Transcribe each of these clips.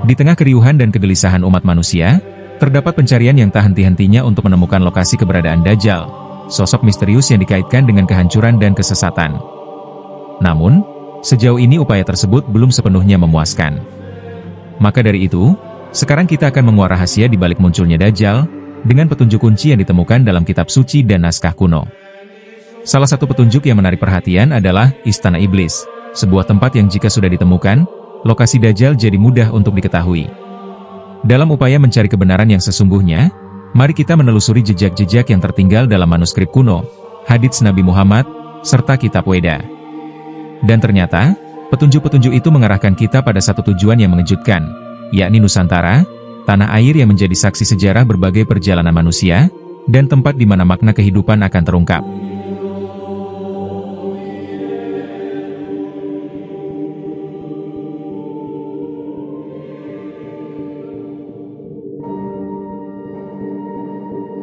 Di tengah keriuhan dan kegelisahan umat manusia, terdapat pencarian yang tak henti-hentinya untuk menemukan lokasi keberadaan Dajjal, sosok misterius yang dikaitkan dengan kehancuran dan kesesatan. Namun, sejauh ini upaya tersebut belum sepenuhnya memuaskan. Maka dari itu, sekarang kita akan menguak rahasia di balik munculnya Dajjal, dengan petunjuk kunci yang ditemukan dalam kitab suci dan naskah kuno. Salah satu petunjuk yang menarik perhatian adalah Istana Iblis, sebuah tempat yang jika sudah ditemukan, lokasi Dajjal jadi mudah untuk diketahui. Dalam upaya mencari kebenaran yang sesungguhnya, mari kita menelusuri jejak-jejak yang tertinggal dalam manuskrip kuno, hadits Nabi Muhammad, serta kitab Weda. Dan ternyata, petunjuk-petunjuk itu mengarahkan kita pada satu tujuan yang mengejutkan, yakni Nusantara, tanah air yang menjadi saksi sejarah berbagai perjalanan manusia, dan tempat di mana makna kehidupan akan terungkap.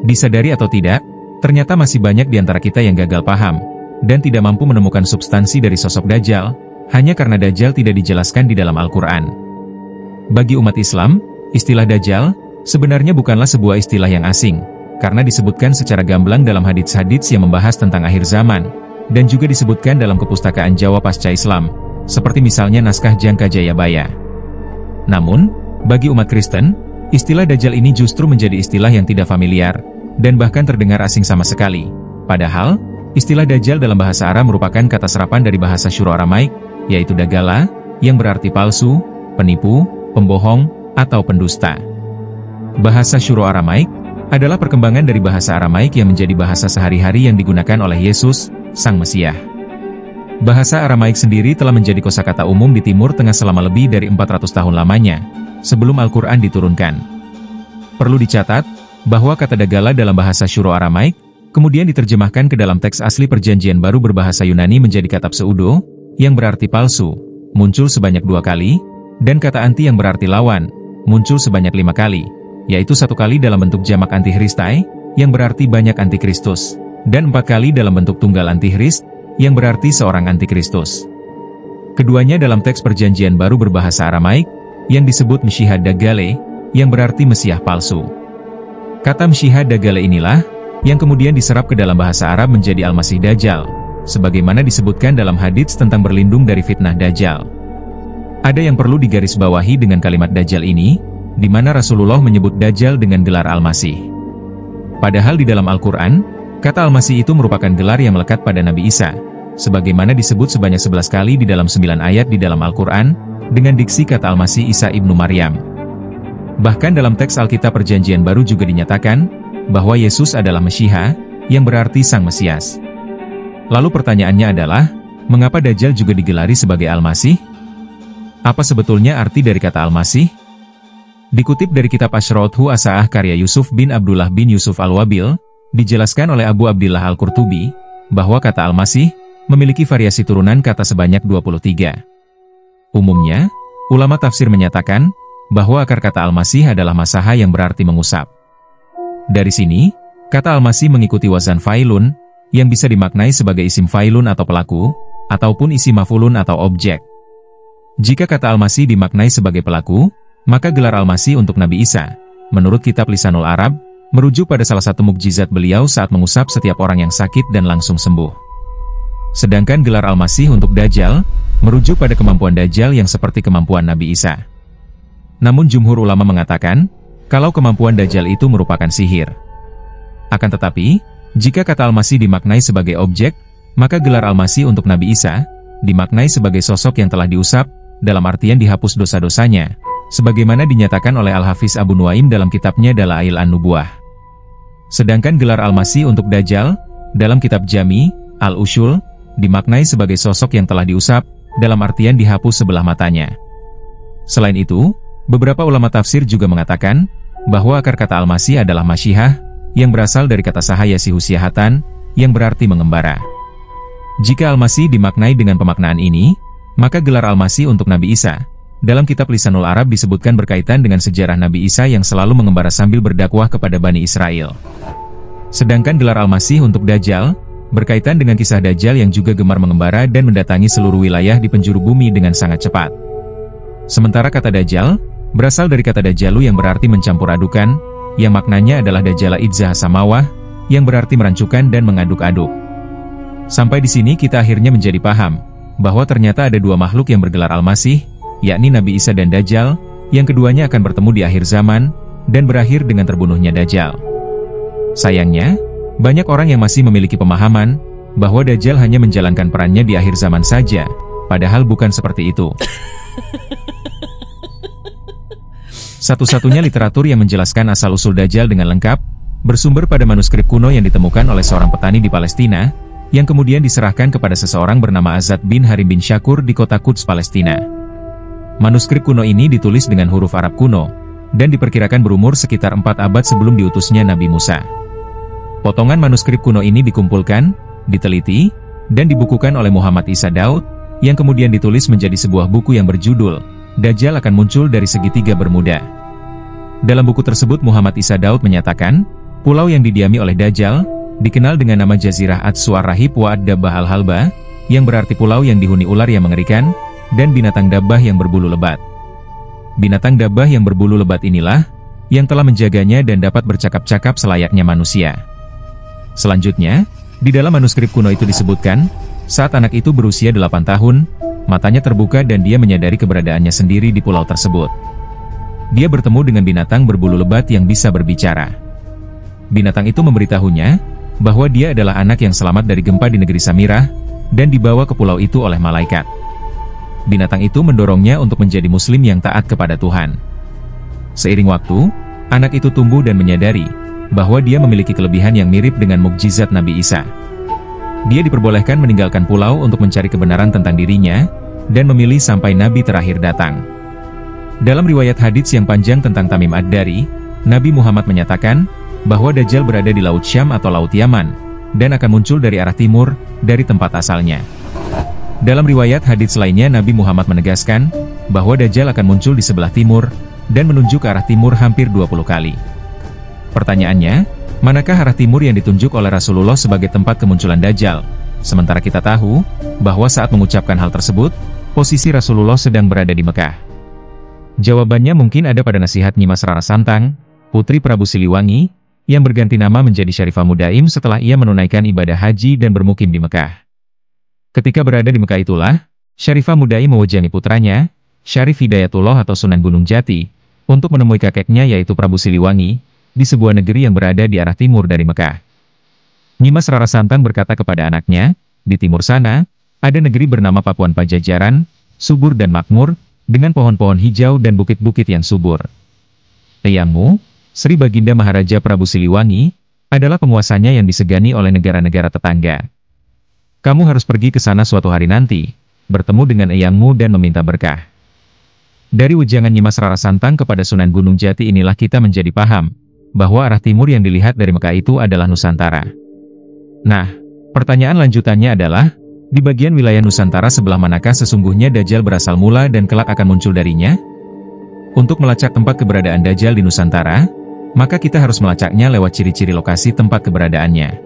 Disadari atau tidak, ternyata masih banyak di antara kita yang gagal paham, dan tidak mampu menemukan substansi dari sosok Dajjal, hanya karena Dajjal tidak dijelaskan di dalam Al-Quran. Bagi umat Islam, istilah Dajjal sebenarnya bukanlah sebuah istilah yang asing, karena disebutkan secara gamblang dalam hadits-hadits yang membahas tentang akhir zaman, dan juga disebutkan dalam kepustakaan Jawa pasca Islam, seperti misalnya naskah Jangka Jayabaya. Namun, bagi umat Kristen, istilah Dajjal ini justru menjadi istilah yang tidak familiar, dan bahkan terdengar asing sama sekali. Padahal, istilah Dajjal dalam bahasa Arab merupakan kata serapan dari bahasa Syuro-Aramaik, yaitu Dagala, yang berarti palsu, penipu, pembohong, atau pendusta. Bahasa Syuro-Aramaik adalah perkembangan dari bahasa Aramaik yang menjadi bahasa sehari-hari yang digunakan oleh Yesus, Sang Mesiah. Bahasa Aramaik sendiri telah menjadi kosakata umum di Timur Tengah selama lebih dari 400 tahun lamanya, sebelum Al-Quran diturunkan. Perlu dicatat, bahwa kata Dagala dalam bahasa Syuro-Aramaik, kemudian diterjemahkan ke dalam teks asli Perjanjian Baru berbahasa Yunani menjadi kata pseudo, yang berarti palsu, muncul sebanyak 2 kali, dan kata anti yang berarti lawan, muncul sebanyak 5 kali, yaitu 1 kali dalam bentuk jamak antichristai, yang berarti banyak antikristus, dan 4 kali dalam bentuk tunggal antichrist, yang berarti seorang antikristus. Keduanya dalam teks Perjanjian Baru berbahasa Aramaik, yang disebut Mshiha Dagale, yang berarti Mesiah palsu. Kata Mshiha Dagale inilah, yang kemudian diserap ke dalam bahasa Arab menjadi Al-Masih Dajjal, sebagaimana disebutkan dalam hadits tentang berlindung dari fitnah Dajjal. Ada yang perlu digarisbawahi dengan kalimat Dajjal ini, di mana Rasulullah menyebut Dajjal dengan gelar Al-Masih. Padahal di dalam Al-Quran, kata Al-Masih itu merupakan gelar yang melekat pada Nabi Isa, sebagaimana disebut sebanyak 11 kali di dalam 9 ayat di dalam Al-Quran, dengan diksi kata Al-Masih Isa ibnu Maryam. Bahkan dalam teks Alkitab Perjanjian Baru juga dinyatakan, bahwa Yesus adalah Mesyiha, yang berarti Sang Mesias. Lalu pertanyaannya adalah, mengapa Dajjal juga digelari sebagai Al-Masih? Apa sebetulnya arti dari kata Al-Masih? Dikutip dari kitab Asyrothu As-Sa'ah karya Yusuf bin Abdullah bin Yusuf Al-Wabil, dijelaskan oleh Abu Abdillah Al-Qurtubi, bahwa kata Al-Masih memiliki variasi turunan kata sebanyak 23. Umumnya, ulama tafsir menyatakan, bahwa akar kata Al-Masih adalah masaha yang berarti mengusap. Dari sini, kata Al-Masih mengikuti wazan fa'ilun, yang bisa dimaknai sebagai isim fa'ilun atau pelaku, ataupun isim maf'ulun atau objek. Jika kata Al-Masih dimaknai sebagai pelaku, maka gelar Al-Masih untuk Nabi Isa, menurut kitab Lisanul Arab, merujuk pada salah satu mukjizat beliau saat mengusap setiap orang yang sakit dan langsung sembuh. Sedangkan gelar Al-Masih untuk Dajjal, merujuk pada kemampuan Dajjal yang seperti kemampuan Nabi Isa. Namun jumhur ulama mengatakan, kalau kemampuan Dajjal itu merupakan sihir. Akan tetapi, jika kata Al-Masih dimaknai sebagai objek, maka gelar Al-Masih untuk Nabi Isa, dimaknai sebagai sosok yang telah diusap, dalam artian dihapus dosa-dosanya, sebagaimana dinyatakan oleh Al-Hafiz Abu Nuaim dalam kitabnya Dalail An-Nubuwah. Sedangkan gelar Al-Masih untuk Dajjal, dalam kitab Jami, Al-Ushul, dimaknai sebagai sosok yang telah diusap, dalam artian dihapus sebelah matanya. Selain itu, beberapa ulama tafsir juga mengatakan, bahwa akar kata Al-Masih adalah Masyihah, yang berasal dari kata sahaya sihusiahatan, yang berarti mengembara. Jika Al-Masih dimaknai dengan pemaknaan ini, maka gelar Al-Masih untuk Nabi Isa, dalam kitab Lisanul Arab disebutkan berkaitan dengan sejarah Nabi Isa yang selalu mengembara sambil berdakwah kepada Bani Israel. Sedangkan gelar Al-Masih untuk Dajjal, berkaitan dengan kisah Dajjal yang juga gemar mengembara dan mendatangi seluruh wilayah di penjuru bumi dengan sangat cepat. Sementara kata Dajjal, berasal dari kata Dajjalu yang berarti mencampur adukan, yang maknanya adalah Dajjala Idzah Samawah, yang berarti merancukan dan mengaduk-aduk. Sampai di sini kita akhirnya menjadi paham, bahwa ternyata ada dua makhluk yang bergelar Al-Masih, yakni Nabi Isa dan Dajjal, yang keduanya akan bertemu di akhir zaman, dan berakhir dengan terbunuhnya Dajjal. Sayangnya, banyak orang yang masih memiliki pemahaman, bahwa Dajjal hanya menjalankan perannya di akhir zaman saja, padahal bukan seperti itu. Satu-satunya literatur yang menjelaskan asal-usul Dajjal dengan lengkap, bersumber pada manuskrip kuno yang ditemukan oleh seorang petani di Palestina, yang kemudian diserahkan kepada seseorang bernama Azad bin Harim bin Syakur di kota Quds, Palestina. Manuskrip kuno ini ditulis dengan huruf Arab kuno, dan diperkirakan berumur sekitar 4 abad sebelum diutusnya Nabi Musa. Potongan manuskrip kuno ini dikumpulkan, diteliti, dan dibukukan oleh Muhammad Isa Daud, yang kemudian ditulis menjadi sebuah buku yang berjudul Dajjal akan muncul dari segitiga Bermuda. Dalam buku tersebut Muhammad Isa Daud menyatakan, pulau yang didiami oleh Dajjal, dikenal dengan nama Jazirah At-Su'ar Rahib wa Ad-Dabbah Al-Halba, yang berarti pulau yang dihuni ular yang mengerikan, dan binatang dabbah yang berbulu lebat. Binatang dabbah yang berbulu lebat inilah, yang telah menjaganya dan dapat bercakap-cakap selayaknya manusia. Selanjutnya, di dalam manuskrip kuno itu disebutkan, saat anak itu berusia 8 tahun, matanya terbuka dan dia menyadari keberadaannya sendiri di pulau tersebut. Dia bertemu dengan binatang berbulu lebat yang bisa berbicara. Binatang itu memberitahunya, bahwa dia adalah anak yang selamat dari gempa di negeri Samirah, dan dibawa ke pulau itu oleh malaikat. Binatang itu mendorongnya untuk menjadi muslim yang taat kepada Tuhan. Seiring waktu, anak itu tumbuh dan menyadari, bahwa dia memiliki kelebihan yang mirip dengan mukjizat Nabi Isa. Dia diperbolehkan meninggalkan pulau untuk mencari kebenaran tentang dirinya, dan memilih sampai Nabi terakhir datang. Dalam riwayat hadits yang panjang tentang Tamim Ad-Dari, Nabi Muhammad menyatakan, bahwa Dajjal berada di Laut Syam atau Laut Yaman, dan akan muncul dari arah timur, dari tempat asalnya. Dalam riwayat hadits lainnya Nabi Muhammad menegaskan, bahwa Dajjal akan muncul di sebelah timur, dan menuju ke arah timur hampir 20 kali. Pertanyaannya, manakah arah timur yang ditunjuk oleh Rasulullah sebagai tempat kemunculan Dajjal? Sementara kita tahu, bahwa saat mengucapkan hal tersebut, posisi Rasulullah sedang berada di Mekah. Jawabannya mungkin ada pada nasihat Nyimas Rara Santang, putri Prabu Siliwangi, yang berganti nama menjadi Syarifah Mudaim setelah ia menunaikan ibadah haji dan bermukim di Mekah. Ketika berada di Mekah itulah, Syarifah Mudaim mewajangi putranya, Syarif Hidayatullah atau Sunan Gunung Jati, untuk menemui kakeknya yaitu Prabu Siliwangi, di sebuah negeri yang berada di arah timur dari Mekah. Nyimas Rara Santang berkata kepada anaknya, di timur sana, ada negeri bernama Pakuan Pajajaran, subur dan makmur, dengan pohon-pohon hijau dan bukit-bukit yang subur. Eyangmu, Sri Baginda Maharaja Prabu Siliwangi, adalah penguasanya yang disegani oleh negara-negara tetangga. Kamu harus pergi ke sana suatu hari nanti, bertemu dengan eyangmu dan meminta berkah. Dari ujangan Nyimas Rara Santang kepada Sunan Gunung Jati inilah kita menjadi paham, bahwa arah timur yang dilihat dari Mekah itu adalah Nusantara. Nah, pertanyaan lanjutannya adalah, di bagian wilayah Nusantara sebelah manakah sesungguhnya Dajjal berasal mula dan kelak akan muncul darinya? Untuk melacak tempat keberadaan Dajjal di Nusantara, maka kita harus melacaknya lewat ciri-ciri lokasi tempat keberadaannya.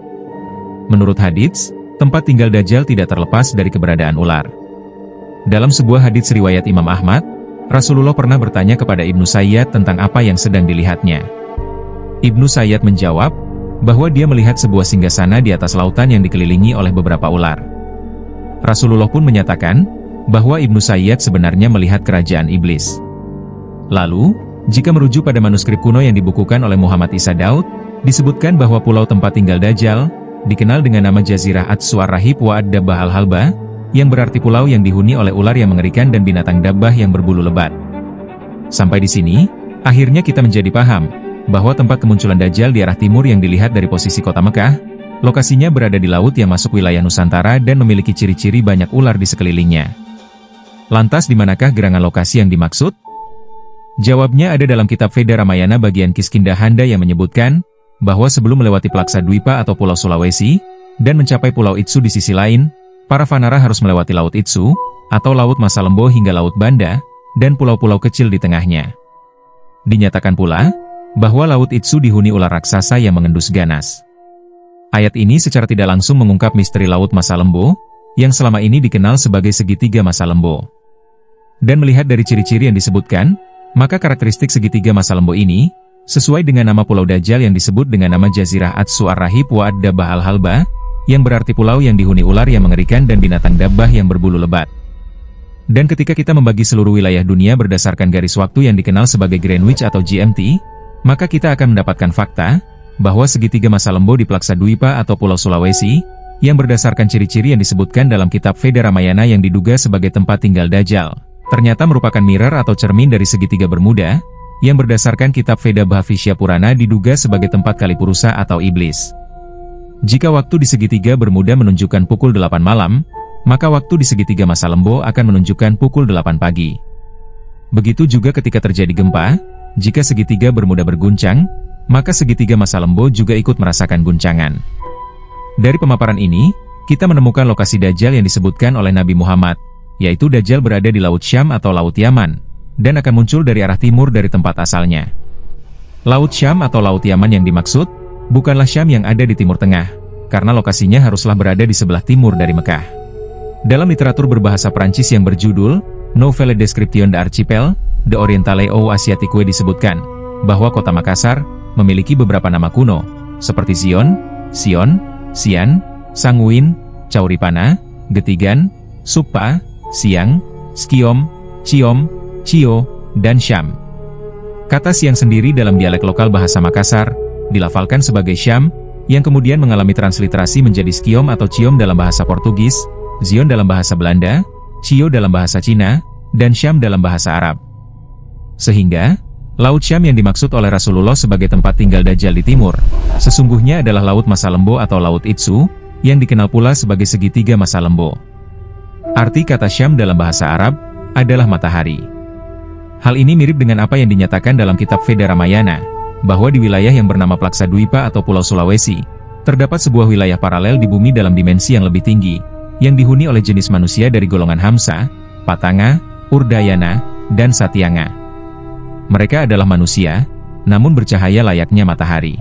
Menurut hadits, tempat tinggal Dajjal tidak terlepas dari keberadaan ular. Dalam sebuah hadits riwayat Imam Ahmad, Rasulullah pernah bertanya kepada Ibnu Sayyad tentang apa yang sedang dilihatnya. Ibnu Sayyad menjawab, bahwa dia melihat sebuah singgasana di atas lautan yang dikelilingi oleh beberapa ular. Rasulullah pun menyatakan, bahwa Ibnu Sayyad sebenarnya melihat kerajaan iblis. Lalu, jika merujuk pada manuskrip kuno yang dibukukan oleh Muhammad Isa Daud, disebutkan bahwa pulau tempat tinggal Dajjal, dikenal dengan nama Jazirah At-Su'ar Rahib wa Ad-Dabbah Al-Halba, yang berarti pulau yang dihuni oleh ular yang mengerikan dan binatang dabbah yang berbulu lebat. Sampai di sini, akhirnya kita menjadi paham, bahwa tempat kemunculan Dajjal di arah timur yang dilihat dari posisi kota Mekah, lokasinya berada di laut yang masuk wilayah Nusantara dan memiliki ciri-ciri banyak ular di sekelilingnya. Lantas di manakah gerangan lokasi yang dimaksud? Jawabnya ada dalam kitab Veda Ramayana bagian Kiskindahanda yang menyebutkan, bahwa sebelum melewati Plaksa Dwipa atau Pulau Sulawesi, dan mencapai Pulau Itsu di sisi lain, para Vanara harus melewati Laut Itsu, atau Laut Masalembo hingga Laut Banda, dan pulau-pulau kecil di tengahnya. Dinyatakan pula, bahwa Laut Itsu dihuni ular raksasa yang mengendus ganas. Ayat ini secara tidak langsung mengungkap misteri Laut Masa Lembo, yang selama ini dikenal sebagai segitiga Masa Lembo. Dan melihat dari ciri-ciri yang disebutkan, maka karakteristik segitiga Masa Lembo ini, sesuai dengan nama Pulau Dajjal yang disebut dengan nama Jazirah Atsu Ar-Rahib wa Ad-Dabbah Al-Halba, yang berarti pulau yang dihuni ular yang mengerikan dan binatang dabbah yang berbulu lebat. Dan ketika kita membagi seluruh wilayah dunia berdasarkan garis waktu yang dikenal sebagai Greenwich atau GMT, maka kita akan mendapatkan fakta, bahwa segitiga Masa Lembo di Plaksa Dwipa atau Pulau Sulawesi, yang berdasarkan ciri-ciri yang disebutkan dalam kitab Veda Ramayana yang diduga sebagai tempat tinggal Dajjal, ternyata merupakan mirror atau cermin dari segitiga Bermuda, yang berdasarkan kitab Veda Bhavishya Purana diduga sebagai tempat Kalipurusa atau Iblis. Jika waktu di segitiga Bermuda menunjukkan pukul 8 malam, maka waktu di segitiga Masa Lembo akan menunjukkan pukul 8 pagi. Begitu juga ketika terjadi gempa, jika segitiga Bermuda berguncang, maka segitiga Masa Lembo juga ikut merasakan guncangan. Dari pemaparan ini, kita menemukan lokasi Dajjal yang disebutkan oleh Nabi Muhammad, yaitu Dajjal berada di Laut Syam atau Laut Yaman, dan akan muncul dari arah timur dari tempat asalnya. Laut Syam atau Laut Yaman yang dimaksud, bukanlah Syam yang ada di Timur Tengah, karena lokasinya haruslah berada di sebelah timur dari Mekah. Dalam literatur berbahasa Prancis yang berjudul Nouvelle Description d'Archipel, de Orientale ou Asiatique disebutkan, bahwa kota Makassar memiliki beberapa nama kuno, seperti Zion, Sion, Sian, Sanguin, Cauripana, Getigan, Suppa, Siang, Skiom, Ciom, Cio, dan Syam. Kata Siang sendiri dalam dialek lokal bahasa Makassar, dilafalkan sebagai Syam, yang kemudian mengalami transliterasi menjadi Skiom atau Ciom dalam bahasa Portugis, Zion dalam bahasa Belanda, Cio dalam bahasa Cina, dan Syam dalam bahasa Arab. Sehingga, Laut Syam yang dimaksud oleh Rasulullah sebagai tempat tinggal Dajjal di timur, sesungguhnya adalah Laut Masa Lembo atau Laut Itsu, yang dikenal pula sebagai segitiga Masa Lembo. Arti kata Syam dalam bahasa Arab adalah matahari. Hal ini mirip dengan apa yang dinyatakan dalam kitab Veda Ramayana, bahwa di wilayah yang bernama Plaksa Dwipa atau Pulau Sulawesi, terdapat sebuah wilayah paralel di bumi dalam dimensi yang lebih tinggi, yang dihuni oleh jenis manusia dari golongan Hamsa, Patanga, Urdayana, dan Satyanga. Mereka adalah manusia, namun bercahaya layaknya matahari.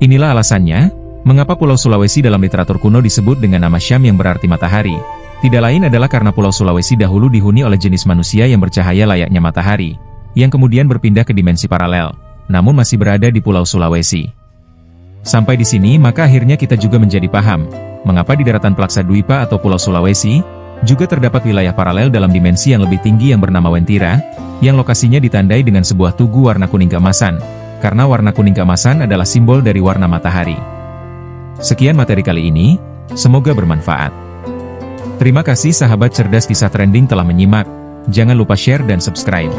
Inilah alasannya, mengapa Pulau Sulawesi dalam literatur kuno disebut dengan nama Syam yang berarti matahari. Tidak lain adalah karena Pulau Sulawesi dahulu dihuni oleh jenis manusia yang bercahaya layaknya matahari, yang kemudian berpindah ke dimensi paralel, namun masih berada di Pulau Sulawesi. Sampai di sini maka akhirnya kita juga menjadi paham, mengapa di daratan Plaksa Dwipa atau Pulau Sulawesi, juga terdapat wilayah paralel dalam dimensi yang lebih tinggi yang bernama Wentira, yang lokasinya ditandai dengan sebuah tugu warna kuning keemasan, karena warna kuning keemasan adalah simbol dari warna matahari. Sekian materi kali ini, semoga bermanfaat. Terima kasih sahabat cerdas kisah trending telah menyimak, jangan lupa share dan subscribe.